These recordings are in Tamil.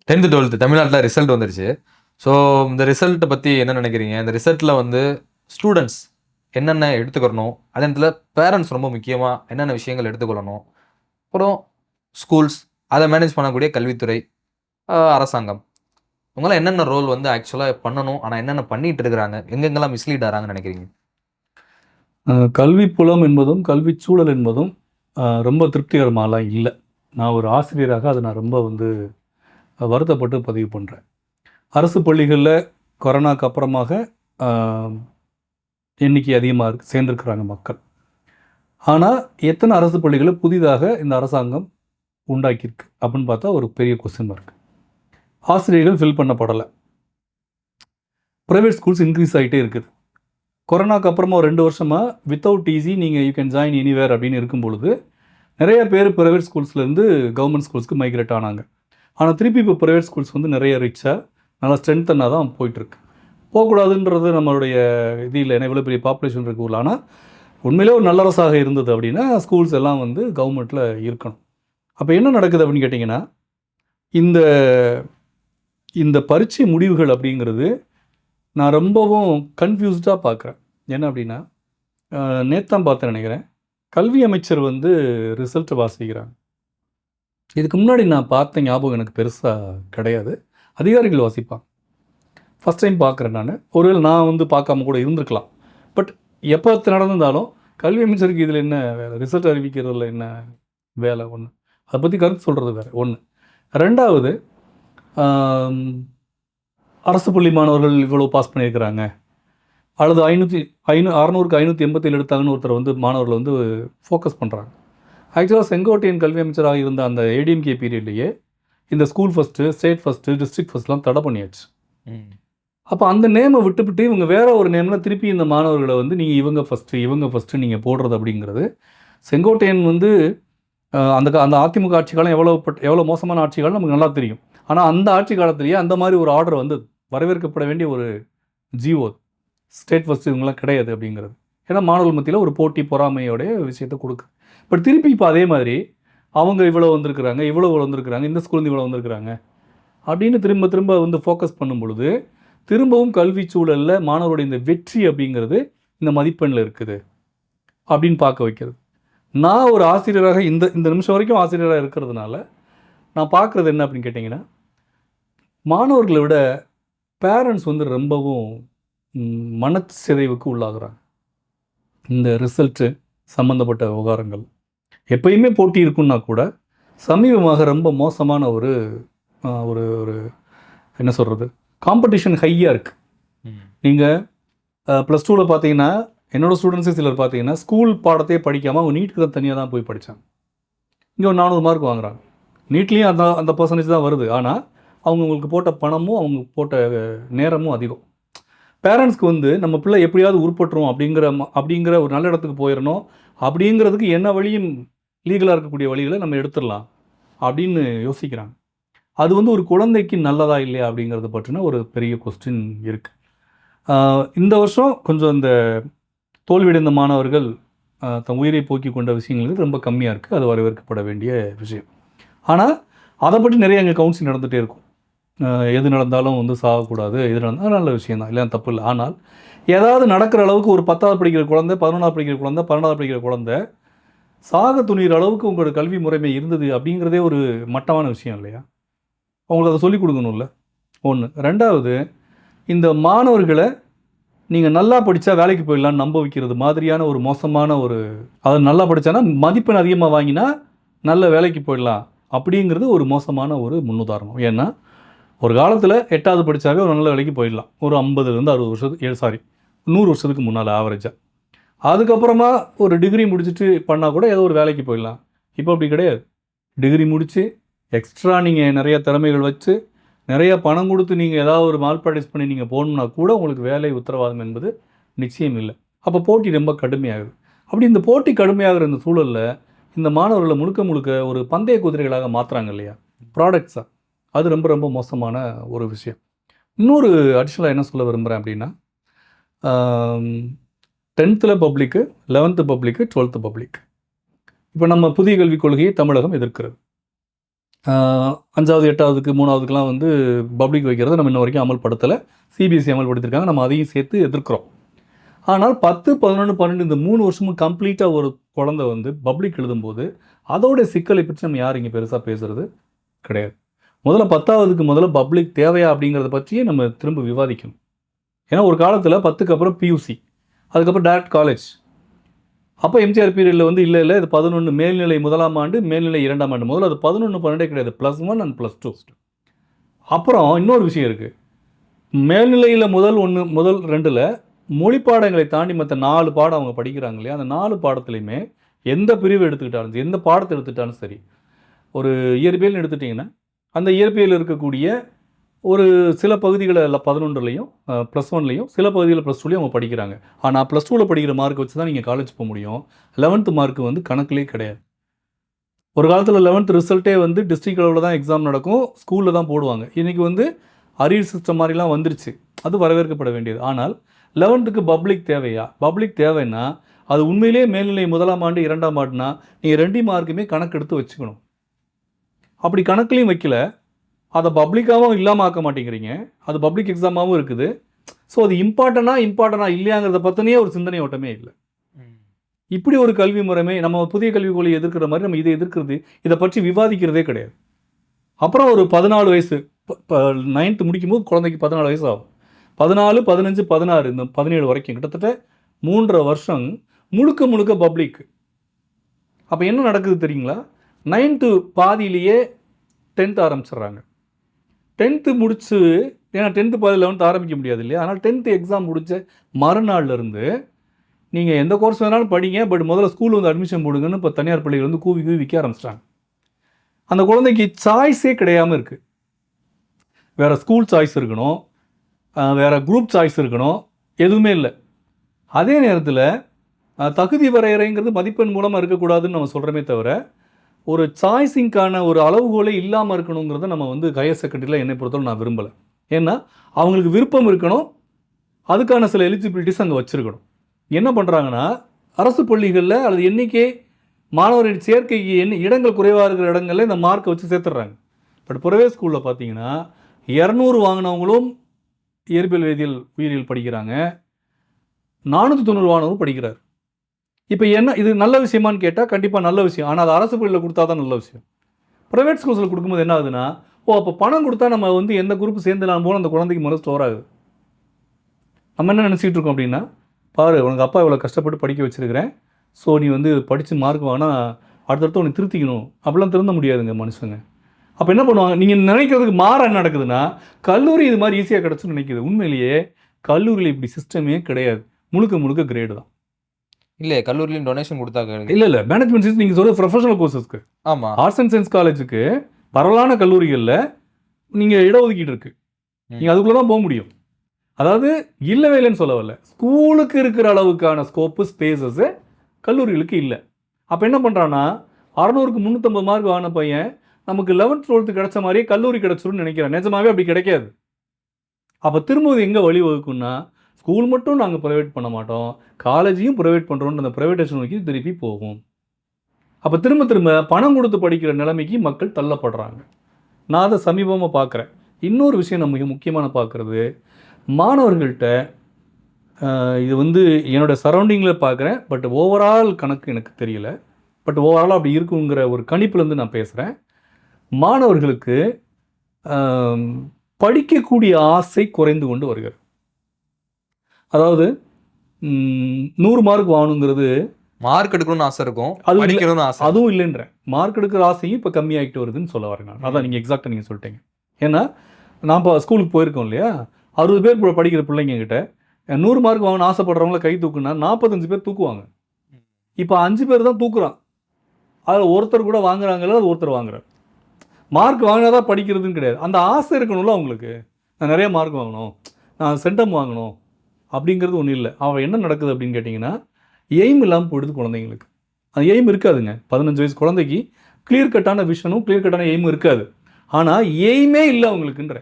10th 12th தமிழ்நாட்டில் ரிசல்ட் வந்துருச்சு. ஸோ இந்த ரிசல்ட்டை பற்றி என்ன நினைக்கிறீங்க? இந்த ரிசல்ட்டில் வந்து ஸ்டூடெண்ட்ஸ் என்னென்ன எடுத்துக்கிறணும்? அதே நேரத்தில் பேரண்ட்ஸ் ரொம்ப முக்கியமாக என்னென்ன விஷயங்கள் எடுத்துக்கொள்ளணும்? அப்புறம் ஸ்கூல்ஸ், அதை மேனேஜ் பண்ணக்கூடிய கல்வித்துறை, அரசாங்கம். இவங்கலாம் என்னென்ன ரோல் வந்து ஆக்சுவலா பண்ணணும்? ஆனா என்னென்ன பண்ணிட்டு இருக்கிறாங்க? எங்கெங்கெல்லாம் மிஸ்லீட் ஆறாங்கன்னு நினைக்கிறீங்க? கல்வி புலம் என்பதும், கல்வி சூழல் என்பதும் ரொம்ப திருப்திகரமாலாம் இல்ல. நான் ஒரு ஆசிரியராக அதை நான் ரொம்ப வந்து வருத்தப்பட்டு பதிவு பண்ணுறேன். அரசு பள்ளிகளில் கொரோனாக்கு அப்புறமாக எண்ணிக்கை அதிகமாக சேர்ந்துருக்கிறாங்க மக்கள். ஆனால் எத்தனை அரசு பள்ளிகளை புதிதாக இந்த அரசாங்கம் உண்டாக்கியிருக்கு அப்படின்னு பார்த்தா ஒரு பெரிய கொஸ்டின் மார்க். ஆசிரியர்கள் ஃபில் பண்ணப்படலை. ப்ரைவேட் ஸ்கூல்ஸ் இன்க்ரீஸ் ஆகிட்டே இருக்குது. கொரோனாக்கு அப்புறமா ஒரு 2 வருஷமாக வித்தவுட் டிசி நீங்கள் யூ கேன் ஜாயின் எனிவேர் அப்படின்னு இருக்கும் பொழுது நிறைய பேர் ப்ரைவேட் ஸ்கூல்ஸ்லேருந்து கவர்மெண்ட் ஸ்கூல்ஸ்க்கு மைக்ரேட் ஆனாங்க. ஆனால் திருப்பி இப்போ ப்ரைவேட் ஸ்கூல்ஸ் வந்து நிறைய ரிச்சாக நல்லா ஸ்ட்ரென்த்தனாக தான் போயிட்டுருக்கு. போகக்கூடாதுன்றது நம்மளுடைய இது இல்லை, ஏன்னா இவ்வளோ பெரிய பாப்புலேஷன் இருக்கு ஊரில். ஆனால் உண்மையிலே ஒரு நல்ல அரசாக இருந்தது அப்படின்னா ஸ்கூல்ஸ் எல்லாம் வந்து கவர்மெண்ட்டில் இருக்கணும். அப்போ என்ன நடக்குது அப்படின்னு கேட்டிங்கன்னா, இந்த இந்த பரீட்சை முடிவுகள் அப்படிங்கிறது நான் ரொம்பவும் கன்ஃபியூஸ்டாக பார்க்குறேன். என்ன அப்படின்னா, நேத்தான் பார்த்தேன் நினைக்கிறேன், கல்வி அமைச்சர் வந்து ரிசல்ட் வாசிக்கிறாங்க. இதுக்கு முன்னாடி நான் பார்த்த ஞாபகம் எனக்கு பெருசாக கிடையாது. அதிகாரிகள் வாசிப்பாங்க. ஃபஸ்ட் டைம் பார்க்குறேன் நான். ஒருவேளை நான் வந்து பார்க்காம கூட இருந்திருக்கலாம். பட் எப்போ நடந்திருந்தாலும் கல்வி அமைச்சருக்கு இதில் என்ன வேலை, ரிசல்ட் அறிவிக்கிறதுல என்ன வேலை? ஒன்று, அதை பற்றி கருத்து சொல்கிறது வேறு ஒன்று. ரெண்டாவது, அரசு பள்ளி மாணவர்கள் இவ்வளோ பாஸ் பண்ணியிருக்கிறாங்க, அல்லது 600க்கு 587 எடுத்தாங்கன்னு ஒருத்தர் வந்து மாணவர்கள் வந்து ஃபோக்கஸ் பண்ணுறாங்க. ஆக்சுவலாக செங்கோட்டையன் கல்வி அமைச்சராக இருந்த அந்த ஏடிஎம்கே பீரியட்லேயே இந்த school first, state first, district ஃபஸ்ட்லாம் தடை பண்ணியாச்சு. அப்போ அந்த நேமை விட்டுவிட்டு இவங்க வேற ஒரு நேமில் திருப்பி இந்த மாணவர்களை வந்து நீங்கள் இவங்க ஃபஸ்ட்டு நீங்கள் போடுறது அப்படிங்கிறது, செங்கோட்டையன் வந்து அந்த அதிமுக ஆட்சி காலம் எவ்வளோ மோசமான ஆட்சி காலம் நமக்கு நல்லா தெரியும். ஆனால் அந்த ஆட்சி காலத்திலேயே அந்த மாதிரி ஒரு ஆர்டர் வந்து வரவேற்கப்பட வேண்டிய ஒரு ஜிஓ, ஸ்டேட் ஃபஸ்ட்டு இவங்களாம் கிடையாது அப்படிங்கிறது. ஏன்னா மாணவர்கள் மத்தியில் ஒரு போட்டி பொறாமையோடைய விஷயத்தை கொடுக்குது. பட் திருப்பி இப்போ அதே மாதிரி அவங்க இவ்வளோ வந்திருக்கிறாங்க, இந்த ஸ்கூல்லேருந்து இவ்வளோ வந்திருக்கிறாங்க அப்படின்னு திரும்ப திரும்ப வந்து ஃபோக்கஸ் பண்ணும் பொழுது திரும்பவும் கல்வி சூழலில் மாணவருடைய இந்த வெற்றி அப்படிங்கிறது இந்த மதிப்பெண்ணில் இருக்குது அப்படின்னு பார்க்க வைக்கிறது. நான் ஒரு ஆசிரியராக இந்த நிமிஷம் வரைக்கும் ஆசிரியராக இருக்கிறதுனால நான் பார்க்குறது என்ன அப்படின்னு கேட்டிங்கன்னா, மாணவர்களை விட பேரண்ட்ஸ் வந்து ரொம்பவும் மனச்சிதைவுக்கு உள்ளாகிறாங்க. இந்த ரிசல்ட்டு சம்மந்தப்பட்ட விவகாரங்கள் எப்பயுமே போட்டி இருக்குன்னா கூட சமீபமாக ரொம்ப மோசமான ஒரு ஒரு ஒரு என்ன சொல்கிறது, காம்படிஷன் ஹையாக இருக்குது. நீங்கள் +2 பார்த்தீங்கன்னா, என்னோடய ஸ்டூடெண்ட்ஸே சிலர் பார்த்தீங்கன்னா ஸ்கூல் பாடத்தையே படிக்காமல் அவங்க நீட்டுக்கு தான் தனியாக தான் போய் படித்தாங்க. இங்கே ஒரு 400 மார்க் வாங்குறாங்க. நீட்லேயும் அந்த பர்சன்டேஜ் தான் வருது. ஆனால் அவங்களுக்கு போட்ட பணமும் அவங்க போட்ட நேரமும் அதிகம். பேரண்ட்ஸ்க்கு வந்து நம்ம பிள்ளை எப்படியாவது உருப்பட்டுரும் அப்படிங்கிற ஒரு நல்ல இடத்துக்கு போயிடணும் அப்படிங்கிறதுக்கு என்ன வழியும் லீகலாக இருக்கக்கூடிய வழிகளை நம்ம எடுத்துடலாம் அப்படின்னு யோசிக்கிறாங்க. அது வந்து ஒரு குழந்தைக்கு நல்லதா இல்லையா அப்படிங்கிறத பற்றின ஒரு பெரிய கொஸ்டின் இருக்குது. இந்த வருஷம் கொஞ்சம் இந்த தோல்வியடைந்த மாணவர்கள் தன் உயிரை போக்கி கொண்ட விஷயங்களுக்கு ரொம்ப கம்மியாக இருக்குது. அது வரவேற்கப்பட வேண்டிய விஷயம். ஆனால் அதை பற்றி நிறைய எங்கள் கவுன்சிலிங் நடந்துகிட்டே இருக்கும். எது நடந்தாலும் வந்து சாகக்கூடாது, எது நடந்தாலும் நல்ல விஷயம் தான், இல்லை தப்பு இல்லை. ஆனால் ஏதாவது நடக்கிற அளவுக்கு ஒரு 10வது படிக்கிற குழந்தை, 11வது படிக்கிற குழந்தை, 12வது படிக்கிற குழந்தை சாக துணிகிற அளவுக்கு உங்களோட கல்வி முறைமை இருந்தது அப்படிங்கிறதே ஒரு மட்டமான விஷயம் இல்லையா? அவங்களுக்கு அதை சொல்லிக் கொடுக்கணும்ல, ஒன்று. ரெண்டாவது, இந்த மாணவர்களை நீங்கள் நல்லா படித்தா வேலைக்கு போயிடலான்னு நம்ப வைக்கிறது மாதிரியான ஒரு மோசமான அதை நல்லா படித்தானா மதிப்பெண் அதிகமாக வாங்கினா நல்ல வேலைக்கு போயிடலாம் அப்படிங்கிறது ஒரு மோசமான ஒரு முன்னுதாரணம். ஏன்னா ஒரு காலத்தில் 8வது படித்தாவே ஒரு நல்ல வேலைக்கு போயிடலாம், ஒரு 50லேருந்து 60 வருஷத்துக்கு 100 வருஷத்துக்கு முன்னால் ஆவரேஜாக. அதுக்கப்புறமா ஒரு டிகிரி முடிச்சுட்டு பண்ணால் கூட ஏதோ ஒரு வேலைக்கு போயிடலாம். இப்போ அப்படி கிடையாது. டிகிரி முடித்து எக்ஸ்ட்ரா நீங்கள் நிறைய திறமைகள் வச்சு நிறைய பணம் கொடுத்து நீங்கள் ஏதாவது ஒரு மால் ப்ராக்டிஸ் பண்ணி நீங்கள் போகணுன்னா கூட உங்களுக்கு வேலை உத்தரவாதம் என்பது நிச்சயம் இல்லை. அப்போ போட்டி ரொம்ப கடுமையாகுது. அப்படி இந்த போட்டி கடுமையாகிற இந்த சூழலில் இந்த மாணவர்களை முழுக்க ஒரு பந்தய குதிரைகளாக மாற்றுறாங்க இல்லையா, ப்ராடக்ட்ஸாக. அது ரொம்ப ரொம்ப மோசமான ஒரு விஷயம். இன்னொரு அடிஷ்னலாக என்ன சொல்ல விரும்புகிறேன் அப்படின்னா, 10th பப்ளிக்கு, 11th பப்ளிக்கு, 12th பப்ளிக். இப்போ நம்ம புதிய கல்விக் கொள்கையை தமிழகம் எதிர்க்கிறது. 5வது 8வதுக்கு 3வதுக்கெலாம் வந்து பப்ளிக் வைக்கிறத நம்ம இன்ன வரைக்கும் அமல்படுத்தலை. சிபிஎஸ்சி அமல்படுத்தியிருக்காங்க. நம்ம அதையும் சேர்த்து எதிர்க்கிறோம். ஆனால் 10, 11, 12 இந்த 3 வருஷமும் கம்ப்ளீட்டாக ஒரு குழந்தை வந்து பப்ளிக் எழுதும்போது அதோட சிக்கலை பற்றி நம்ம யார் இங்கே பெருசாக பேசுறது கிடையாது. முதல்ல 10வதுக்கு முதல்ல பப்ளிக் தேவையா அப்படிங்கிறத பற்றியே நம்ம திரும்ப விவாதிக்கணும். ஏன்னா ஒரு காலத்தில் 10க்கு அப்புறம் பியூசி, அதுக்கப்புறம் டைரக்ட் காலேஜ். அப்போ எம்ஜிஆர் பீரியடில் வந்து இல்லை இது 11 மேல்நிலை 1ஆம் ஆண்டு, மேல்நிலை 2ஆம் ஆண்டு. முதல்ல அது 11, 12 கிடையாது, +1 அண்ட் +2. அப்புறம் இன்னொரு விஷயம் இருக்குது. மேல்நிலையில் முதல் 2ல் மொழி பாடங்களை தாண்டி மற்ற 4 பாடம் அவங்க படிக்கிறாங்க இல்லையா, அந்த 4 பாடத்துலையுமே எந்த பிரிவு எடுத்துக்கிட்டாலும் சரி, எந்த பாடத்தை எடுத்துக்கிட்டாலும் சரி, ஒரு இயற்பியல்னு எடுத்துட்டிங்கன்னா அந்த இயற்பியல் இருக்கக்கூடிய ஒரு சில பகுதிகளில் 11லையும் +1லையும் சில பகுதிகளில் +2லையும் அவங்க படிக்கிறாங்க. ஆனால் +2வில் படிக்கிற மார்க் வச்சு தான் நீங்கள் காலேஜ் போக முடியும். 11th மார்க் வந்து கணக்கிலே கிடையாது. ஒரு காலத்தில் 11th ரிசல்ட்டே வந்து டிஸ்ட்ரிக்ட் லெவலில் தான் எக்ஸாம் நடக்கும், ஸ்கூலில் தான் போடுவாங்க. இன்றைக்கி வந்து அரியர் சிஸ்டம் மாதிரிலாம் வந்துருச்சு, அது வரவேற்கப்பட வேண்டியது. ஆனால் 11க்கு பப்ளிக் தேவையா? பப்ளிக் தேவைன்னா அது உண்மையிலேயே மேல்நிலை 1ஆம் ஆண்டு 2ஆம் ஆண்டுனா நீங்கள் 2 மார்க்குமே கணக்கெடுத்து வச்சுக்கணும். அப்படி கணக்குலையும் வைக்கல, அதை பப்ளிக்காகவும் இல்லாமல் ஆக்க மாட்டேங்கிறீங்க, அது பப்ளிக் எக்ஸாமாகவும் இருக்குது. ஸோ அது இம்பார்ட்டனா இல்லையாங்கிறத பற்றினே ஒரு சிந்தனை ஓட்டமே இல்லை. இப்படி ஒரு கல்வி முறைமை நம்ம புதிய கல்விக் கொள்கை எதிர்க்கிற மாதிரி நம்ம இதை எதிர்க்கிறது, இதை பற்றி விவாதிக்கிறதே கிடையாது. அப்புறம் ஒரு 14 வயசு 9th முடிக்கும்போது குழந்தைக்கு 14 வயசு ஆகும். 14, 15, 16 இந்த 17 வரைக்கும் கிட்டத்தட்ட 3.5 வருஷம் முழுக்க பப்ளிக். அப்போ என்ன நடக்குது தெரியுங்களா? 9th பாதியிலேயே 10th ஆரம்பிச்சிடுறாங்க. 10th முடிச்சு, ஏன்னா 10th பாதி 11th ஆரம்பிக்க முடியாது இல்லையா, அதனால் 10th எக்ஸாம் முடிச்ச மறுநாள்லேருந்து நீங்கள் எந்த கோர்ஸ் வேணாலும் படிங்க, பட் முதல்ல ஸ்கூல் வந்து அட்மிஷன் போடுங்கன்னு இப்போ தனியார் பள்ளிகள் வந்து கூவி விற்க ஆரம்பிச்சிட்டாங்க. அந்த குழந்தைக்கு சாய்ஸே கிடையாமல் இருக்குது. வேறு ஸ்கூல் சாய்ஸ் இருக்கணும், வேறு குரூப் சாய்ஸ் இருக்கணும், எதுவுமே இல்லை. அதே நேரத்தில் தகுதி வரையறைங்கிறது மதிப்பெண் மூலமாக இருக்கக்கூடாதுன்னு நம்ம சொல்கிறோமே தவிர, ஒரு சாய்ஸிங்கான ஒரு அளவுகோலே இல்லாமல் இருக்கணுங்கிறத நம்ம வந்து ஹையர் செகண்டரியில் என்னை பொறுத்தவரை நான் விரும்பலை. ஏன்னா அவங்களுக்கு விருப்பம் இருக்கணும், அதுக்கான சில எலிஜிபிலிட்டிஸ் அங்கே வச்சுருக்கணும். என்ன பண்ணுறாங்கன்னா, அரசு பள்ளிகளில் அல்லது எண்ணிக்கை மாணவரின் சேர்க்கைக்கு இடங்கள் குறைவாக இருக்கிற இடங்களில் இந்த மார்க்கை வச்சு சேர்த்துடுறாங்க. பட் ப்ரைவேட் ஸ்கூலில் பார்த்தீங்கன்னா 200 வாங்கினவங்களும் இயற்பியல், வேதியியல், உயிரியல் படிக்கிறாங்க, 490 வாங்கினவரும் படிக்கிறார். இப்போ என்ன இது நல்ல விஷயமானு கேட்டால் கண்டிப்பாக நல்ல விஷயம். ஆனால் அது அரசு பள்ளியில் கொடுத்தா தான் நல்ல விஷயம். ப்ரைவேட் ஸ்கூல்ஸில் கொடுக்கும்போது என்ன ஆகுதுன்னா, அப்போ பணம் கொடுத்தா நம்ம வந்து எந்த குரூப் சேர்ந்துலாம் போல அந்த குழந்தைக்கு முதல்ல ஸ்டோர் ஆகுது. நம்ம என்ன நினச்சிக்கிட்டு இருக்கோம் அப்படின்னா, பாரு உனக்கு அப்பா இவ்வளோ கஷ்டப்பட்டு படிக்க வச்சுருக்கிறேன், ஸோ நீ வந்து படித்து மார்க் வாங்கினா அடுத்தடுத்து உனக்கு திருத்திக்கணும். அப்படிலாம் திருந்த முடியாதுங்க மனுஷங்க. அப்போ என்ன பண்ணுவாங்க, நீங்கள் நினைக்கிறதுக்கு மாற என்ன நடக்குதுன்னா, கல்லூரி இது மாதிரி ஈஸியாக கிடச்சுன்னு நினைக்கிது. உண்மையிலேயே கல்லூரியில் இப்படி சிஸ்டமே கிடையாது. முழுக்க கிரேடு தான். இல்லையே கல்லூரியிலும் டொனேஷன் கொடுத்தாங்க. இல்லை மேனேஜ்மெண்ட் சிஸ்டம் நீங்கள் சொல்கிற ப்ரொஃபஷனல் கோர்சஸ்க்கு, ஆமாம், ஆர்ட்ஸ் அண்ட் சயின்ஸ் காலேஜுக்கு பரவலான கல்லூரிகளில் நீங்கள் இடஒதுக்கீடு இருக்குது, நீங்கள் அதுக்குள்ளே தான் போக முடியும். அதாவது இல்லவே இல்லைன்னு சொல்ல வரல, ஸ்கூலுக்கு இருக்கிற அளவுக்கான ஸ்கோப்பு ஸ்பேசஸ்ஸு கல்லூரிகளுக்கு இல்லை. அப்போ என்ன பண்ணுறான்னா, 600க்கு 350 மார்க் வாங்கின பையன் நமக்கு 11th 12th கிடச்ச மாதிரியே கல்லூரி கிடச்சிரும்னு நினைக்கிறேன். நிஜமாவே அப்படி கிடைக்காது. அப்போ திரும்பவும் எங்கே வழிவகுக்குன்னா, ஸ்கூல் மட்டும் நாங்கள் ப்ரைவேட் பண்ண மாட்டோம், காலேஜையும் ப்ரைவேட் பண்ணுறோன்னு அந்த ப்ரைவேட்டேஷன் நோக்கி திருப்பி போகும். அப்போ திரும்ப பணம் கொடுத்து படிக்கிற நிலைமைக்கு மக்கள் தள்ளப்படுறாங்க. நான் அதை சமீபமாக பார்க்குறேன். இன்னொரு விஷயம் நான் மிக முக்கியமான பார்க்குறது, மாணவர்கள்ட்ட இது வந்து என்னோடய சரௌண்டிங்கில் பார்க்குறேன், பட் ஓவரால் கணக்கு எனக்கு தெரியல, பட் ஓவராலாக அப்படி இருக்குங்கிற ஒரு கணிப்புலேருந்து நான் பேசுகிறேன். மாணவர்களுக்கு படிக்கக்கூடிய ஆசை குறைந்து கொண்டு வருகிறது. அதாவது 100 மார்க் வாங்கணுங்கிறது, மார்க் எடுக்கணும்னு ஆசை இருக்கும், அது படிக்கணும்னு ஆசை, அதுவும் இல்லைன்றேன். மார்க் எடுக்கிற ஆசையும் இப்போ கம்மியாகிட்டு வருதுன்னு சொல்ல வரேன் நான். அதான் நீங்கள் எக்ஸாக்டாக நீங்கள் சொல்லிட்டீங்க. ஏன்னா நான் இப்போ ஸ்கூலுக்கு போயிருக்கோம் இல்லையா, 60 பேர் படிக்கிற பிள்ளைங்க கிட்ட 100 மார்க் வாங்கணும்னு ஆசைப்படுறவங்கள கை தூக்குனா 45 பேர் தூக்குவாங்க. இப்போ 5 பேர் தான் தூக்குறான். அதில் ஒருத்தர் கூட வாங்குறாங்கல்ல, அது ஒருத்தர் வாங்குறார். மார்க் வாங்கினா தான் படிக்கிறதுன்னு கிடையாது, அந்த ஆசை இருக்கணும்ல அவங்களுக்கு. நான் நிறைய மார்க் வாங்கணும், நான் சென்டம் வாங்கணும் அப்படிங்கிறது ஒன்றும் இல்லை. அவன் என்ன நடக்குது அப்படின்னு கேட்டிங்கன்னா, எய்ம் இல்லாமல் போயிடுது குழந்தைங்களுக்கு. அந்த எய்ம் இருக்காதுங்க. 15 வயசு குழந்தைக்கு கிளியர் கட்டான விஷனும் கிளியர் கட்டான எய்மும் இருக்காது. ஆனால் எய்மே இல்லை அவங்களுக்குன்ற,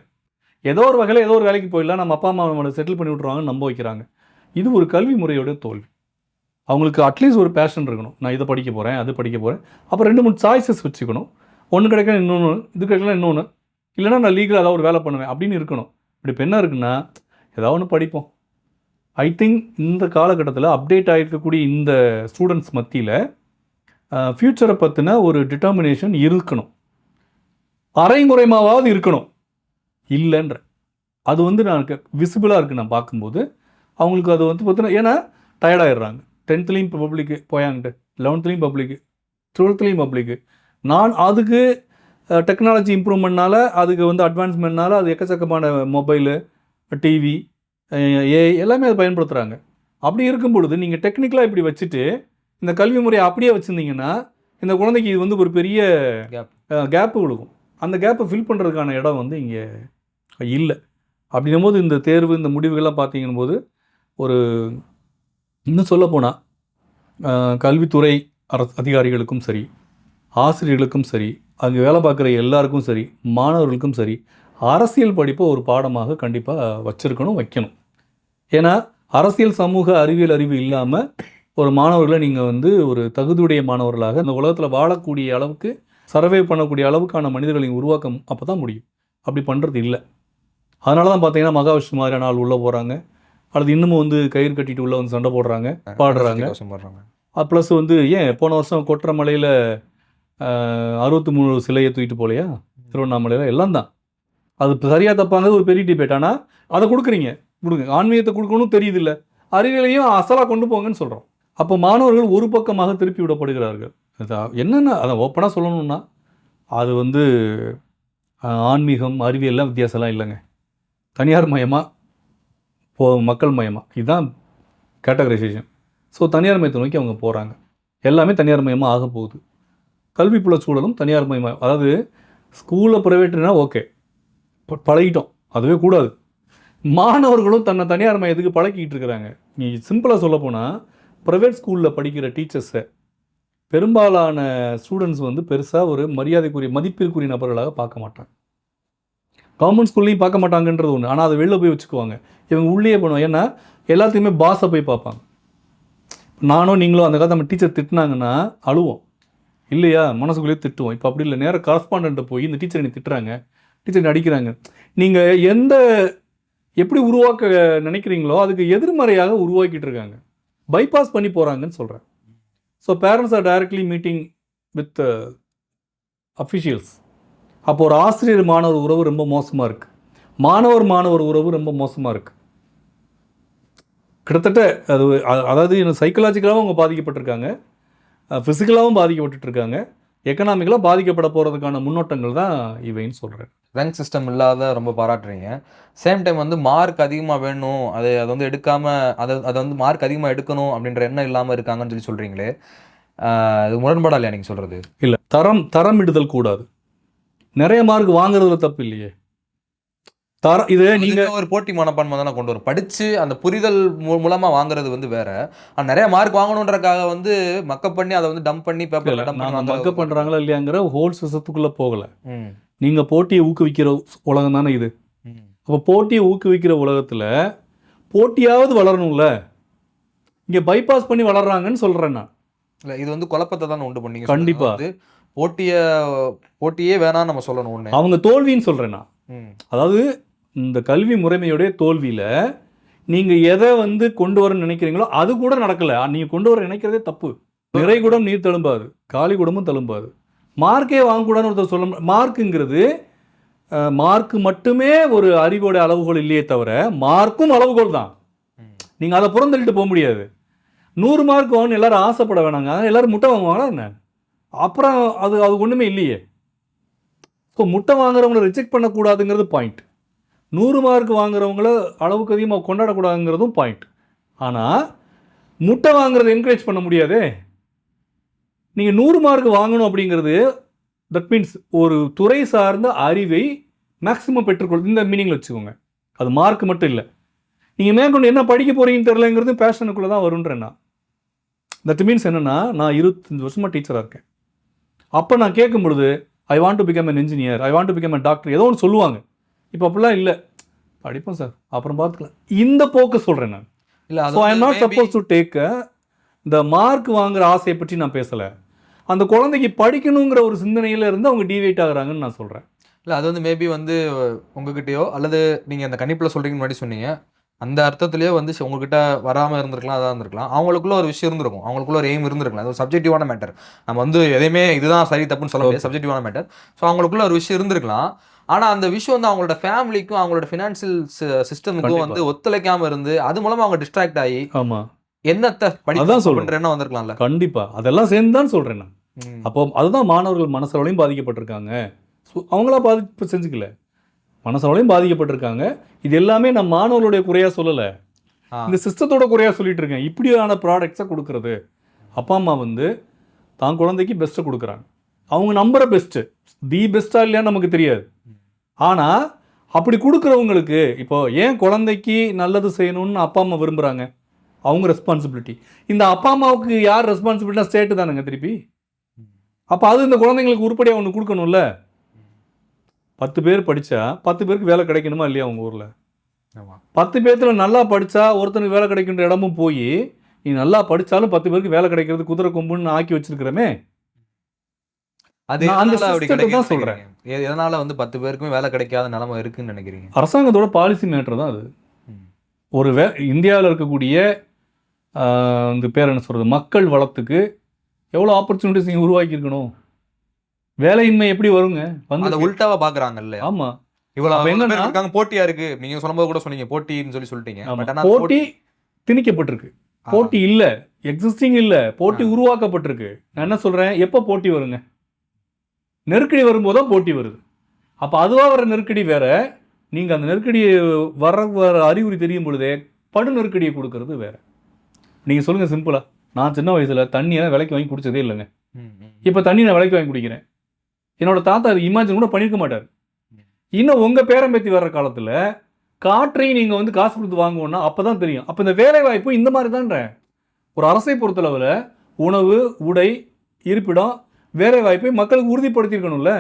ஏதோ ஒரு வகையில் ஏதோ ஒரு வேலைக்கு போயிடலாம், நம்ம அப்பா அம்மா நம்மளை செட்டில் பண்ணி விட்ருவாங்கன்னு நம்ப வைக்கிறாங்க. இது ஒரு கல்வி முறையோட தோல்வி. அவங்களுக்கு அட்லீஸ்ட் ஒரு பேஷன் இருக்கணும், நான் இதை படிக்க போகிறேன், அது படிக்க போகிறேன், அப்புறம் 2 3 சாய்ஸஸ் வச்சுக்கணும். ஒன்று கிடைக்கல இன்னொன்று, இது கிடைக்கல இன்னொன்று, இல்லைன்னா நான் லீகலாக ஏதாவது ஒரு வேலை பண்ணுவேன் அப்படின்னு இருக்கணும். இப்படி இப்போ என்ன இருக்குன்னா, ஏதாவது ஒன்று படிப்போம். ஐ திங்க் இந்த காலகட்டத்தில் அப்டேட் ஆகிருக்கக்கூடிய இந்த ஸ்டூடெண்ட்ஸ் மத்தியில் ஃப்யூச்சரை பற்றின ஒரு டிட்டர்மினேஷன் இருக்கணும். அரைமுறைமாவது இருக்கணும். இல்லைன்ற அது வந்து நான் விசிபிளாக இருக்குது. நான் பார்க்கும்போது அவங்களுக்கு அது வந்து பார்த்தீங்கன்னா, ஏன்னா டயர்டாயிடுறாங்க. 10th பப்ளிக்கு போயாங்கிட்டு, 11th பப்ளிக்கு, 12th பப்ளிக்கு. நான் அதுக்கு டெக்னாலஜி இம்ப்ரூவ்மெண்ட்னால, அதுக்கு வந்து அட்வான்ஸ்மெண்ட்னால அது எக்கச்சக்கமான மொபைலு, டிவி, ஏஐ எல்லாமே அதை பயன்படுத்துகிறாங்க. அப்படி இருக்கும் பொழுது நீங்கள் டெக்னிக்கலாக இப்படி வச்சுட்டு இந்த கல்வி முறையை அப்படியே வச்சுருந்தீங்கன்னா, இந்த குழந்தைக்கு இது வந்து ஒரு பெரிய கேப்பு விழுகும். அந்த கேப்பை ஃபில் பண்ணுறதுக்கான இடம் வந்து இங்கே இல்லை. அப்படின்னும் போது இந்த தேர்வு, இந்த முடிவுகள்லாம் பார்த்தீங்கன்னு போது ஒரு இன்னும் சொல்லப்போனால் கல்வித்துறை அதிகாரிகளுக்கும் சரி, ஆசிரியர்களுக்கும் சரி, அங்கே வேலை பார்க்குற எல்லாருக்கும் சரி, மாணவர்களுக்கும் சரி, அரசியல் படிப்பை ஒரு பாடமாக கண்டிப்பாக வச்சுருக்கணும், வைக்கணும். ஏன்னா அரசியல், சமூக, அறிவியல் அறிவு இல்லாமல் ஒரு மாணவர்களை நீங்கள் வந்து ஒரு தகுதியுடைய மாணவர்களாக இந்த உலகத்தில் வாழக்கூடிய அளவுக்கு, சர்வே பண்ணக்கூடிய அளவுக்கான மனிதர்களின் உருவாக்கம் அப்போ தான் முடியும். அப்படி பண்ணுறது இல்லை. அதனால தான் பார்த்தீங்கன்னா மகாவிஷ்ணு மாதிரியான ஆள் உள்ளே போகிறாங்க, அல்லது இன்னமும் வந்து கயிறு கட்டிட்டு உள்ளே வந்து சண்டை போடுறாங்க, பாடுறாங்க. ப்ளஸ் வந்து ஏன் போன வருஷம் கொற்ற மலையில் 63 சிலையை தூக்கிட்டு போகலையா திருவண்ணாமலையில்? எல்லாம் தான். அது சரியாக தப்பாங்கிறது ஒரு பெரிய டிபேட். ஆனால் அதை கொடுக்குறீங்க, கொடுங்க. ஆன்மீகத்தை கொடுக்கணும் தெரியுது இல்லை, அறிவியலையும் அசலாக கொண்டு போங்கன்னு சொல்கிறோம். அப்போ மாணவர்கள் ஒரு பக்கமாக திருப்பி விடப்படுகிறார்கள். என்னென்ன அதை ஓப்பனாக சொல்லணும்னா, அது வந்து ஆன்மீகம், அறிவியல்லாம் வித்தியாசம்லாம் இல்லைங்க. தனியார் மயமாக மக்கள் மயமாக, இதுதான் கேட்டகரைசேஷன். ஸோ தனியார் மயத்தை நோக்கி அவங்க போகிறாங்க. எல்லாமே தனியார் மயமாக ஆக போகுது. கல்வி புல சூழலும் தனியார் மயமாக, அதாவது ஸ்கூலில் ப்ரைவேட்னா ஓகே, பழகிட்டோம், அதுவே கூடாது. மாணவர்களும் தன்னை தனியார் மயத்துக்கு பழக்கிக்கிட்டு இருக்கிறாங்க. நீ சிம்பிளாக சொல்ல போனால், ப்ரைவேட் ஸ்கூலில் படிக்கிற டீச்சர்ஸை பெரும்பாலான ஸ்டூடெண்ட்ஸ் வந்து பெருசாக ஒரு மரியாதைக்குரிய, மதிப்பிற்குரிய நபர்களாக பார்க்க மாட்டாங்க. கவர்மெண்ட் ஸ்கூல்லையும் பார்க்க மாட்டாங்கன்றது ஒன்று. ஆனால் அதை வெளில போய் வச்சுக்குவாங்க. இவங்க உள்ளே பண்ணுவாங்க. ஏன்னா எல்லாத்தையுமே பாஸை போய் பார்ப்பாங்க. நானும் நீங்களும் அந்த காலத்தில் நம்ம டீச்சர் திட்டினாங்கன்னா அழுவோம் இல்லையா, மனசுக்குள்ளேயே திட்டுவோம். இப்போ அப்படி இல்லை, நேராக கரஸ்பாண்டண்ட்டை போய் இந்த டீச்சர் என்னை திட்டுறாங்க, டீச்சர் அடிக்கிறாங்க. நீங்கள் எப்படி உருவாக்க நினைக்கிறீங்களோ அதுக்கு எதிர்மறையாக உருவாக்கிட்டு இருக்காங்க, பைபாஸ் பண்ணி போகிறாங்கன்னு சொல்கிறேன். So parents are directly meeting with officials. அப்போ ஒரு ஆசிரியர் மாணவர் உறவு ரொம்ப மோசமாக இருக்குது, மாணவர் உறவு ரொம்ப மோசமாக இருக்குது. கிட்டத்தட்ட அதாவது சைக்கலாஜிக்கலாகவும் அவங்க பாதிக்கப்பட்டிருக்காங்க, ஃபிசிக்கலாகவும் பாதிக்கப்பட்டுருக்காங்க, எக்கனாமிக்கலாக பாதிக்கப்பட போகிறதுக்கான முன்னோட்டங்கள் தான் இவைன்னு சொல்கிறேன். ரேங்க் சிஸ்டம் இல்லாத ரொம்ப பாராட்டுறீங்க. சேம் டைம் வந்து மார்க் அதிகமாக வேணும், அதை வந்து எடுக்காமல் அதை வந்து மார்க் அதிகமாக எடுக்கணும் அப்படின்ற எண்ணம் இல்லாமல் இருக்காங்கன்னு சொல்கிறீங்களே, அது முரண்பாடா இல்லையா நீங்கள் சொல்கிறது? இல்லை, தரம் இடுதல் கூடாது. நிறைய மார்க் வாங்குறதுல தப்பு இல்லையே. இது நீங்கள் ஒரு போட்டி மனப்பான்மை தானே கொண்டு வரும். படித்து அந்த புரிதல் மூலமாக வாங்குறது வந்து வேற. ஆனால் நிறைய மார்க் வாங்கணுன்றக்காக வந்து மக்கப் பண்ணி அதை வந்து டம்ப் பண்ணி பேப்பரில் மக்கப் பண்ணுறாங்களா இல்லையாங்கிற ஹோல் சிஸ்டத்துக்குள்ளே போகலை. நீங்கள் போட்டியை ஊக்குவிக்கிற உலகம் தானே இது. அப்போ போட்டியை ஊக்குவிக்கிற உலகத்தில் போட்டியாவது வளரணும்ல. இங்கே பைபாஸ் பண்ணி வளர்றாங்கன்னு சொல்கிறேன் நான். இல்லை, இது வந்து குழப்பத்தை தான் உண்டு பண்ணீங்க. கண்டிப்பாக போட்டியே வேணாம் நம்ம சொல்லணும். ஒன்று அவங்க தோல்வின்னு சொல்கிறேன் நான். அதாவது இந்த கல்வி முறைமையுடைய தோல்வியில் நீங்கள் எதை வந்து கொண்டு வர நினைக்கிறீங்களோ அது கூட நடக்கலை. நீங்கள் கொண்டு வர நினைக்கிறதே தப்பு. நிறைகுடம் நீர் தழும்பாது, காலி குடமும் தழும்பாது. மார்க்கே வாங்கக்கூடாதுன்னு ஒருத்தர் சொல்ல. மார்க்குங்கிறது மார்க்கு மட்டுமே ஒரு அறிவோட அளவுகோல் இல்லையே தவிர மார்க்கும் அளவுகோல் தான். நீங்கள் அதை புறந்தள்ளிட்டு போக முடியாது. 100 மார்க் வாங்கணும் எல்லாரும் ஆசைப்பட வேணாங்க, எல்லாரும் முட்டை வாங்குவாங்களா என்ன? அப்புறம் அது ஒன்றுமே இல்லையே. ஸோ முட்டை வாங்குறவங்கள ரிஜெக்ட் பண்ணக்கூடாதுங்கிறது பாயிண்ட். 100 மார்க் வாங்குறவங்கள அளவுக்கு அதிகமாக கொண்டாடக்கூடாதுங்கிறதும் பாயிண்ட். ஆனால் முட்டை வாங்குறத என்கரேஜ் பண்ண முடியாதே. நீங்கள் 100 மார்க் வாங்கணும் அப்படிங்கிறது தட் மீன்ஸ் ஒரு துறை சார்ந்த அறிவை மேக்ஸிமம் பெற்றுக்கொள், இந்த மீனிங்கில் வச்சுக்கோங்க. அது மார்க் மட்டும் இல்லை. நீங்கள் மேற்கொண்டு என்ன படிக்க போகிறீங்கன்னு தெரியலங்கிறது பேஷனுக்குள்ளே தான் வருன்றேன் நான். தட் மீன்ஸ் என்னென்னா, நான் 25 வருஷமாக டீச்சராக இருக்கேன். அப்போ நான் கேட்கும் பொழுது I want to become an engineer, I want to become an doctor, ஏதோ ஒன்று சொல்லுவாங்க. இப்போ அப்படிலாம் இல்லை, படிப்போம் சார் அப்புறம் பார்த்துக்கலாம், இந்த போக்கு சொல்கிறேன் நான். இல்லை, so I am not suppose to take இந்த மார்க் வாங்குற ஆசையை பற்றி நான் பேசலை. அந்த குழந்தைக்கு படிக்கணுங்கிற ஒரு சிந்தனையில இருந்து அவங்க டிவேட் ஆகுறாங்கன்னு நான் சொல்கிறேன். இல்லை அது வந்து மேபி வந்து உங்ககிட்டயோ அல்லது நீங்கள் அந்த கணிப்பில் சொல்கிறீங்கன்னு முன்னாடி சொன்னீங்க அந்த அர்த்தத்திலேயே வந்து உங்ககிட்ட வராமல் இருந்திருக்கலாம், அதாக இருந்திருக்கலாம். அவங்களுக்குள்ள ஒரு விஷயம் இருந்திருக்கும், அவங்களுக்குள்ள ஒரு எய்ம் இருந்திருக்கலாம். அது ஒரு சப்ஜெக்டிவான மேட்டர். நம்ம வந்து எதையுமே இதுதான் சரி தப்புன்னு சொல்ல முடியாது, சப்ஜெக்டிவான மேட்டர். ஸோ அவங்களுக்குள்ள ஒரு விஷயம் இருந்திருக்கலாம். ஆனால் அந்த விஷயம் வந்து அவங்களோட ஃபேமிலிக்கும் அவங்களோட ஃபினான்ஷியல் சிஸ்டமுக்கும் வந்து ஒத்துழைக்காமல் இருந்து அது மூலமாக அவங்க டிஸ்ட்ராக்ட் ஆகி ஆமாம் என்னத்தை அதான் சொல்றேன். படிக்கிற எண்ணம் வந்திருக்கலாம்ல. கண்டிப்பாக அதெல்லாம் சேர்ந்து தான் சொல்கிறேன் நான். அப்போ அதுதான் மாணவர்கள் மனசளவுலையும் பாதிக்கப்பட்டிருக்காங்க. அவங்களா பாதிப்பு செஞ்சுக்கல, மனசளவுலையும் பாதிக்கப்பட்டிருக்காங்க. இது எல்லாமே நான் மாணவர்களுடைய குறையாக சொல்லலை, இந்த சிஸ்டத்தோட குறையாக சொல்லிட்டு இருக்கேன். இப்படியான ப்ராடக்ட்ஸை கொடுக்கறது அப்பா அம்மா வந்து தான் குழந்தைக்கு பெஸ்ட்டை கொடுக்குறாங்க. அவங்க நம்புற பெஸ்ட்டு தி பெஸ்ட்டாக இல்லையான்னு நமக்கு தெரியாது. ஆனால் அப்படி கொடுக்குறவங்களுக்கு இப்போ ஏன் குழந்தைக்கு நல்லது செய்யணும்னு அப்பா அம்மா விரும்புகிறாங்க? அவங்க ரெஸ்பான்சிபிலிட்டி. இந்த அப்பா அம்மாவுக்கு யார் ரெஸ்பான்சிபிலிட்டினா ஸ்டேட்டு தானுங்க திருப்பி. அப்போ அது இந்த குழந்தைங்களுக்கு உருப்படியாக ஒன்று கொடுக்கணும்ல. 10 பேர் படித்தா 10 பேருக்கு வேலை கிடைக்கணுமா இல்லையா உங்கள் ஊரில்? 10 பேர்த்தில் நல்லா படித்தா ஒருத்தனுக்கு வேலை கிடைக்கின்ற இடமும் போய் நீ நல்லா படித்தாலும் 10 பேருக்கு வேலை கிடைக்கிறது குதிரை கொம்புன்னு ஆக்கி வச்சிருக்கிறமே. அது தான் சொல்கிறேன். எதனால வந்து 10 பேருக்குமே வேலை கிடைக்காத நிலைமை இருக்குன்னு நினைக்கிறீங்க? அரசாங்கத்தோட பாலிசி மேட்டர் தான் அது. ஒரு இந்தியாவில் இருக்கக்கூடிய இந்த பேர் என்ன சொல்கிறது, மக்கள் வளத்துக்கு எவ்வளோ ஆப்பர்ச்சுனிட்டிஸ் நீங்கள் உருவாக்கியிருக்கணும். வேலையின்மை எப்படி வருங்க? வந்து உல்டாவா பார்க்குறாங்கல்ல. ஆமாம், இவ்வளவு இருக்காங்க, போட்டியா இருக்கு. நீங்க சொல்லும்போது கூட சொன்னீங்க போட்டின்னு சொல்லிட்டீங்க. போட்டி திணிக்கப்பட்டிருக்கு, போட்டி இல்ல, எக்ஸிஸ்டிங் இல்ல, போட்டி உருவாக்கப்பட்டிருக்கு. நான் என்ன சொல்றேன், எப்போ போட்டி வருங்க? நெருக்கடி வரும்போது தான் போட்டி வருது. அப்போ அதுவாக வர நெருக்கடி வேற, நீங்கள் அந்த நெருக்கடியை வர அறிகுறி தெரியும் பொழுதே படு நெருக்கடியை கொடுக்கறது வேற. நீங்கள் சொல்லுங்கள் சிம்பிளா, நான் சின்ன வயசில் தண்ணியை விலைக்கு வாங்கி குடிச்சதே இல்லைங்க. இப்போ தண்ணி நான் விலைக்கு வாங்கி குடிக்கிறேன். என்னோட தாத்தா அது இமேஜின் கூட பண்ணியிருக்க மாட்டார். இன்னும் உங்கள் பேரம்பேத்தி வர்ற காலத்தில் காற்றையும் நீங்கள் வந்து காசு கொடுத்து வாங்குவோன்னா அப்போ தான் தெரியும். அப்போ இந்த வேலை வாய்ப்பு இந்த மாதிரி தான்ற. ஒரு அரசை பொறுத்தளவில் உணவு, உடை, இருப்பிடம், வேலை வாய்ப்பை மக்களுக்கு உறுதிப்படுத்தியிருக்கணும்ல.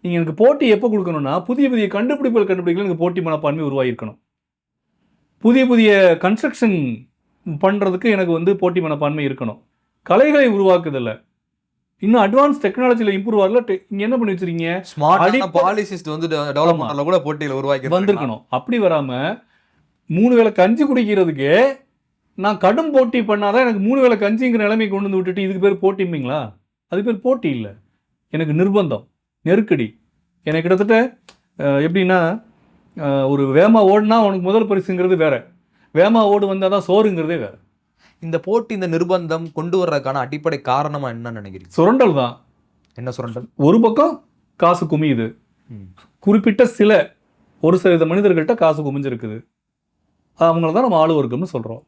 நீங்கள் எனக்கு போட்டி எப்போ கொடுக்கணும்னா புதிய புதிய கண்டுபிடிப்புகள் எனக்கு போட்டி மனப்பான்மை உருவாகியிருக்கணும். புதிய புதிய கன்ஸ்ட்ரக்ஷன் பண்ணுறதுக்கு எனக்கு வந்து போட்டி மனப்பான்மை இருக்கணும். கலைகளை உருவாக்குதில்லை, இன்னும் அட்வான்ஸ் டெக்னாலஜியில் இம்ப்ரூவ் ஆகல. இங்கே என்ன பண்ணி வச்சிருக்கீங்க, ஸ்மார்ட் பாலிசிஸ்ட் வந்து டெவலப்மெண்ட்ல கூட போட்டியில் உருவாக்கி வந்திருக்கணும். அப்படி வராமல் 3 வேளை கஞ்சி குடிக்கிறதுக்கு நான் கடும் போட்டி பண்ணாதான் எனக்கு 3 வேளை கஞ்சிங்கிற நிலைமை கொண்டு வந்து விட்டுட்டு இதுக்கு பேர் போட்டிப்பீங்களா? அது பேர் போட்டி இல்லை, எனக்கு நிர்பந்தம், நெருக்கடி. எனக்கு கிட்டத்தட்ட எப்படின்னா, ஒரு வேமா ஓடுனா உனக்கு முதல் பரிசுங்கிறது வேற, வேமா ஓடு வந்தால் தான் சோறுங்கிறதே வேற. இந்த போட்டி, இந்த நிர்பந்தம் கொண்டு வர்றதுக்கான அடிப்படை காரணமா என்ன நினைக்கிறீங்க? சுரண்டல் தான். என்ன சுரண்டல்? ஒரு பக்கம் காசு குமியுது, குறிப்பிட்ட சில 1% மனிதர்கள்ட்ட காசு குமிஞ்சிருக்குது, அவங்கள தான் நம்ம ஆளு வர்க்கம்னு சொல்கிறோம்.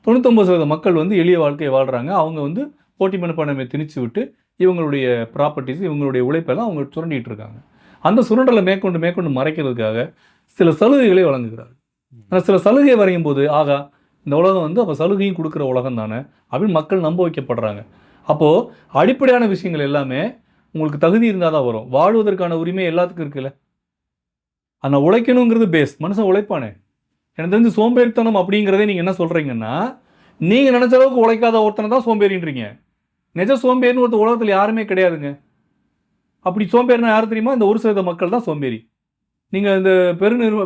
99% மக்கள் வந்து எளிய வாழ்க்கையை வாழ்கிறாங்க. அவங்க வந்து போட்டி மனப்பான்மையை திணிச்சு விட்டு இவங்களுடைய ப்ராப்பர்ட்டிஸ், இவங்களுடைய உழைப்பெல்லாம் அவங்க சுரண்டிகிட்டு இருக்காங்க. அந்த சுரண்டலை மேற்கொண்டு மறைக்கிறதுக்காக சில சலுகைகளை வழங்குகிறார். ஆனால் சில சலுகை வரையும் போது ஆகா இந்த உலகம் வந்து அப்போ சலுகையும் கொடுக்குற உலகம் தானே அப்படின்னு மக்கள் நம்ப வைக்கப்படுறாங்க. அப்போது அடிப்படையான விஷயங்கள் எல்லாமே உங்களுக்கு தகுதி இருந்தால் தான் வரும். வாழ்வதற்கான உரிமை எல்லாத்துக்கும் இருக்குல்ல. ஆனால் உழைக்கணுங்கிறது பேஸ். மனுஷன் உழைப்பானே. எனக்கு தெரிஞ்சு சோம்பேறித்தனம் அப்படிங்கிறதே நீங்கள் என்ன சொல்கிறீங்கன்னா, நீங்கள் நினச்ச அளவுக்கு உழைக்காத ஒருத்தனை தான் சோம்பேறின்றீங்க. நிஜ சோம்பேறின்னு ஒருத்தர் உலகத்தில் யாருமே கிடையாதுங்க. அப்படி சோம்பேறினா யார் தெரியுமா? இந்த 1% மக்கள் தான் சோம்பேறி. நீங்கள் இந்த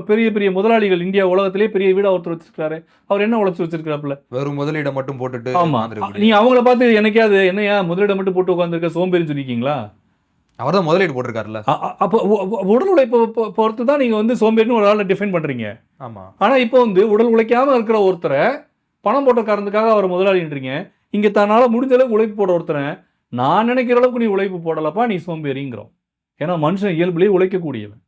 பெரிய பெரிய முதலாளிகள், இந்தியா உலகத்திலே பெரிய வீடாக ஒருத்தர் வச்சிருக்காரு, அவர் என்ன உழைச்சி வச்சிருக்காப்புல? வெறும் முதலீடை மட்டும் போட்டுட்டு. ஆமாம், நீங்கள் அவங்கள பார்த்து என்னைக்காவது என்னையா முதலீடை மட்டும் போட்டு உட்காந்துருக்க சோம்பேறின்னு சொல்லியிருக்கீங்களா? அவர் தான் முதலீடு போட்டிருக்காருல்ல. அப்போ உடல் உழைப்பை பொறுத்து தான் நீங்கள் வந்து சோம்பேறின்னு ஒரு ஆளை டிஃபைன் பண்ணுறீங்க. ஆமாம். ஆனால் இப்போ வந்து உடல் உழைக்காமல் இருக்கிற ஒருத்தரை பணம் போட்ட காரணத்துக்காக அவர் முதலாளின்றீங்க. இங்கே தன்னால் முடிஞ்ச அளவுக்கு உழைப்பு போட ஒருத்தரை நான் நினைக்கிற அளவுக்கு நீ உழைப்பு போடலப்பா, நீ சோம்பேறிங்கிறோம். ஏன்னா மனுஷன் இயல்புலேயே உழைக்கக்கூடியவன்.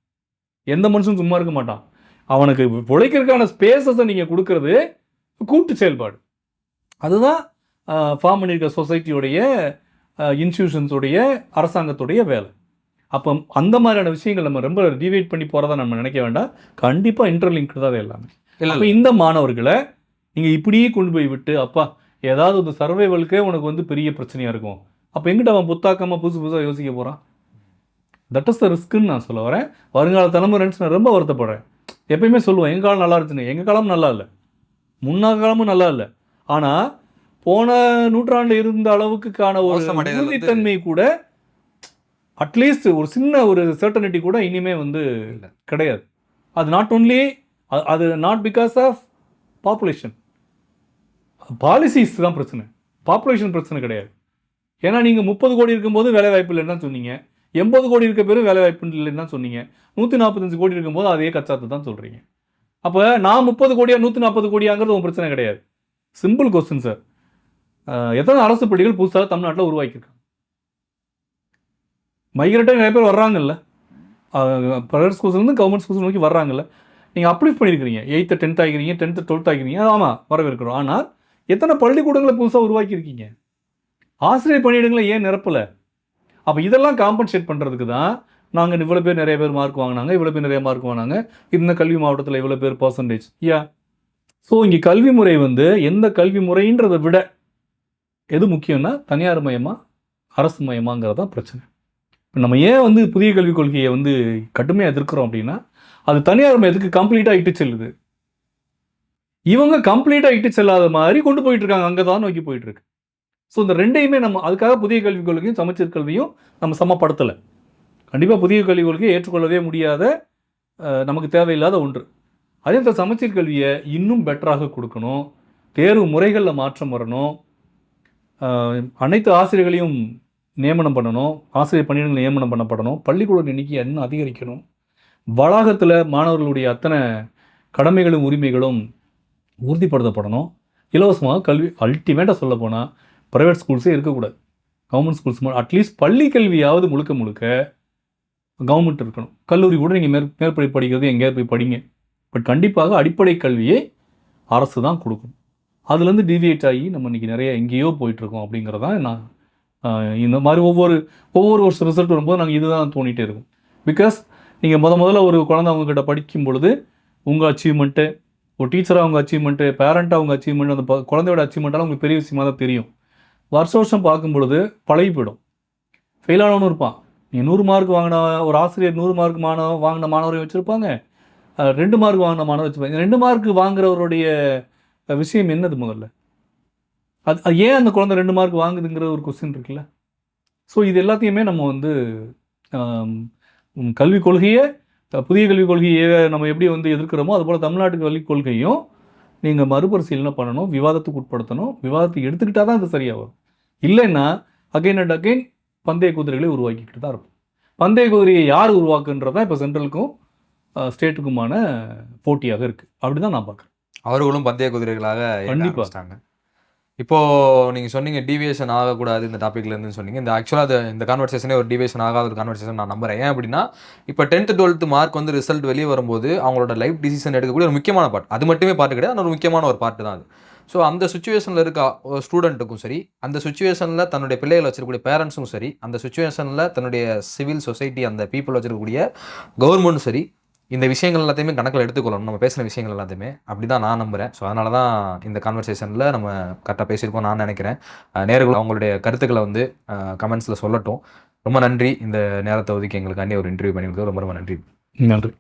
எந்த மனுஷனும் சும்மா இருக்க மாட்டான். அவனுக்கு உழைக்கிறதுக்கான ஸ்பேஸஸை நீங்கள் கொடுக்கறது கூட்டு செயல்பாடு. அதுதான் ஃபார்ம் பண்ணியிருக்க சொசைட்டியோடைய, இன்ஸ்டியூஷன்ஸோடைய, அரசாங்கத்துடைய வேலை. அப்போ அந்த மாதிரியான விஷயங்கள் நம்ம ரொம்ப டிவைட் பண்ணி போகிறதா நம்ம நினைக்க வேண்டாம். கண்டிப்பாக இன்டர்லிங்க்டு தான் எல்லாமே. அப்போ இந்த மாணவர்களை நீங்கள் இப்படியே கொண்டு போய் விட்டு, அப்பா ஏதாவது ஒரு சர்வைவலுக்கே உனக்கு வந்து பெரிய பிரச்சனையாக இருக்கும், அப்போ எங்கிட்ட அவன் புத்தாக்கமாக புதுசாக யோசிக்க போகிறான். தட் இஸ் த ரிஸ்க்குன்னு நான் சொல்ல வரேன். வருங்கால தலைமுறை நான் ரொம்ப வருத்தப்படுறேன். எப்பயுமே சொல்லுவேன், எங்கள் காலம் நல்லா இருந்துச்சுன்னு. எங்கள் காலம் நல்லா இல்லை, முன்னாள் காலமும் நல்லா இல்லை. ஆனால் போன நூற்றாண்டு இருந்த அளவுக்கான ஒரு மோசமடைதல் வந்து- உறுதித்தன்மை கூட அட்லீஸ்ட் ஒரு சின்ன ஒரு சர்டனிட்டி கூட இனிமே வந்து இல்ல. கிடையாது. அது நாட் ஒன்லி அது not because of population, policies தான் பிரச்சனை, பாப்புலேஷன் பிரச்சனை கிடையாது. ஏன்னா நீங்கள் 30 கோடி இருக்கும்போது வேலை வாய்ப்பு இல்லைன்னு தான் சொன்னீங்க, 80 கோடி இருக்க பேரும் வேலை வாய்ப்பு இல்லைன்னு தான் சொன்னீங்க, 145 கோடி இருக்கும்போது அதே கச்சாத்து தான் சொல்கிறீங்க. அப்போ நான் 30 கோடியா 140 கோடியாங்கிறது உங்கள் பிரச்சனை கிடையாது. Simple question sir. எத்தனை அரசு பள்ளிகள் புதுசாக தமிழ்நாட்டில் உருவாக்கியிருக்காங்க? மைக்ரேட்டாக நிறைய பேர் வர்றாங்கல்ல, ப்ரைவேட் ஸ்கூல்ஸ்லேருந்து கவர்மெண்ட் ஸ்கூல்ஸ் நோக்கி வர்றாங்கல்ல. நீங்கள் அப்ளிஃப்ட் பண்ணியிருக்கிறீங்க, 8th 10th ஆகிறீங்க, 10th 12th ஆகிறீங்க, ஆமாம் வரவேற்கிறோம். ஆனால் எத்தனை பள்ளிக்கூடங்களை புதுசாக உருவாக்கியிருக்கீங்க? ஆசிரியர் பணியிடங்களை ஏன் நிரப்பலை? அப்போ இதெல்லாம் காம்பன்சேட் பண்ணுறதுக்கு தான் நாங்கள் இவ்வளோ பேர் நிறைய பேர் மார்க் வாங்கினாங்க, இவ்வளோ பேர் நிறைய மார்க் வாங்கினாங்க, இந்த கல்வி மாவட்டத்தில் இவ்வளோ பேர் பர்சன்டேஜ். ஸோ இங்கே கல்வி முறை வந்து எந்த கல்வி முறைன்றதை விட எது முக்கியம்னா தனியார் மயமா அரசு மயமாங்கிறது தான் பிரச்சனை. இப்போ நம்ம ஏன் வந்து புதிய கல்விக் கொள்கையை வந்து கடுமையாக எதிர்க்கிறோம் அப்படின்னா, அது தனியார் மயத்துக்கு கம்ப்ளீட்டாக இட்டு செல்லுது. இவங்க கம்ப்ளீட்டாக இட்டு செல்லாத மாதிரி கொண்டு போயிட்டு இருக்காங்க, அங்கே தான் நோக்கி போயிட்டு இருக்கு. ஸோ இந்த ரெண்டையுமே நம்ம அதுக்காக புதிய கல்விக் கொள்கையும் சமச்சீர் கல்வியும் நம்ம சமப்படுத்தலை. கண்டிப்பாக புதிய கல்விக் கொள்கையை ஏற்றுக்கொள்ளவே முடியாத நமக்கு தேவையில்லாத ஒன்று. அதே இந்த சமச்சீர் கல்வியை இன்னும் பெட்டராக கொடுக்கணும், தேர்வு முறைகளில் மாற்றம் வரணும், அனைத்து ஆசிரியர்களையும் நியமனம் பண்ணணும், ஆசிரியர் பணியிடங்கள் நியமனம் பண்ணப்படணும், பள்ளிக்கூட எண்ணிக்கை இன்னும் அதிகரிக்கணும், வளாகத்தில் மாணவர்களுடைய அத்தனை கடமைகளும் உரிமைகளும் உறுதிப்படுத்தப்படணும், இலவசமாக கல்வி, அல்டிமேட்டாக சொல்ல போனால் ப்ரைவேட் ஸ்கூல்ஸே இருக்கக்கூடாது, கவர்மெண்ட் ஸ்கூல்ஸ் அட்லீஸ்ட் பள்ளி கல்வியாவது முழுக்க முழுக்க கவர்மெண்ட் இருக்கணும். கல்லூரி கூட நீங்கள் மேற்படி படிக்கிறது எங்கேயாவது போய் படிங்க, பட் கண்டிப்பாக அடிப்படை கல்வியை அரசு தான் கொடுக்கணும். அதுலேருந்து டிவியேட் ஆகி நம்ம இன்றைக்கி நிறைய எங்கேயோ போயிட்டுருக்கோம் அப்படிங்கிறதான் நான் இந்த மாதிரி ஒவ்வொரு வருஷம் ரிசல்ட் வரும்போது நாங்கள் இதுதான் தோணிகிட்டே இருக்கும். பிகாஸ் நீங்கள் முதல்ல ஒரு குழந்தை அவங்கக்கிட்ட படிக்கும் பொழுது உங்கள் அச்சீவ்மெண்ட்டு, ஒரு டீச்சராக அவங்க அச்சீவ்மெண்ட்டு, பேரண்ட்டாக அவங்க அச்சீவ்மெண்ட், அந்த குழந்தையோட அச்சீவ்மெண்ட்டாலும் உங்களுக்கு பெரிய விஷயமாக தான் தெரியும். வருஷம் பார்க்கும் பொழுது பழகி போயிடும். ஃபெயிலானவனும் இருப்பான். நீங்கள் 100 மார்க் வாங்கின ஒரு ஆசிரியர் 100 மார்க் வாங்கின மாணவரையும் வச்சுருப்பாங்க, 2 மார்க் வாங்கின மாணவர் வச்சுருப்பாங்க. 2 மார்க் வாங்குறவருடைய விஷயம் என்னது முதல்ல? அது ஏன் அந்த குழந்தை 2 மார்க் வாங்குதுங்கிற ஒரு கொஸ்டின் இருக்குல்ல. ஸோ இது எல்லாத்தையுமே நம்ம வந்து கல்விக் கொள்கையை, புதிய கல்விக் கொள்கையை நம்ம எப்படி வந்து எதிர்க்கிறோமோ அதுபோல் தமிழ்நாட்டு கல்விக் கொள்கையும் நீங்கள் மறுபரிசீலனை பண்ணணும், விவாதத்துக்கு உட்படுத்தணும். விவாதத்தை எடுத்துக்கிட்டால் தான் அது சரியாக வரும். இல்லைன்னா அகைன் அண்ட் அகைன் பந்தய குதிரைகளை உருவாக்கிக்கிட்டு தான் இருக்கும். பந்தய குதிரையை யார் உருவாக்குன்றதான் இப்போ சென்ட்ரலுக்கும் ஸ்டேட்டுக்குமான போட்டியாக இருக்குது. அப்படி தான் நான் பார்க்குறேன். அவர்களும் பந்தய குதிரைகளாக கண்டிப்பாக. இப்போ நீங்க சொன்னீங்க டீவியேஷன் ஆகக்கூடாது இந்த டாபிக்ல இருந்து சொன்னீங்க. இந்த ஆக்சுவலாக இந்த கான்வர்சேஷனே ஒரு டீவியேஷன் ஆகாத ஒரு கான்வர்சேஷன் நான் நம்புறேன். ஏன் அப்படின்னா இப்போ 10th 12th மார்க் வந்து ரிசல்ட் வெளியே வரும்போது அவங்களோட லைஃப் டிசிஷன் எடுக்கக்கூடிய ஒரு முக்கியமான பார்ட், அது மட்டுமே பார்ட் கிடையாது, அது ஒரு முக்கியமான ஒரு பார்ட் தான் அது. ஸோ அந்த சுச்சுவேஷனில் இருக்க ஸ்டூடெண்ட்டுக்கும் சரி, அந்த சுச்சுவேஷனில் தன்னுடைய பிள்ளைகளை வச்சிருக்கக்கூடிய பேரண்ட்ஸும் சரி, அந்த சுச்சுவேஷனில் தன்னுடைய சிவில் சொசைட்டி அந்த பீப்புள் வச்சிருக்கக்கூடிய கவர்மெண்ட்டும் சரி, இந்த விஷயங்கள் எல்லாத்தையுமே கணக்கில் எடுத்துக்கொள்ளணும். நம்ம பேசின விஷயங்கள் எல்லாத்தையுமே அப்படி தான் நான் நம்புகிறேன். ஸோ அதனால தான் இந்த கான்வர்சேஷனில் நம்ம கரெக்டாக பேசியிருக்கோம் நான் நினைக்கிறேன். நேயர்கள் அவங்களுடைய கருத்துக்களை வந்து கமெண்ட்ஸில் சொல்லட்டும். ரொம்ப நன்றி இந்த நேரத்தை ஒதுக்கி எங்களுக்காண்டி ஒரு இன்டர்வியூ பண்ணி கொடுத்தது. ரொம்ப ரொம்ப நன்றி. நன்றி.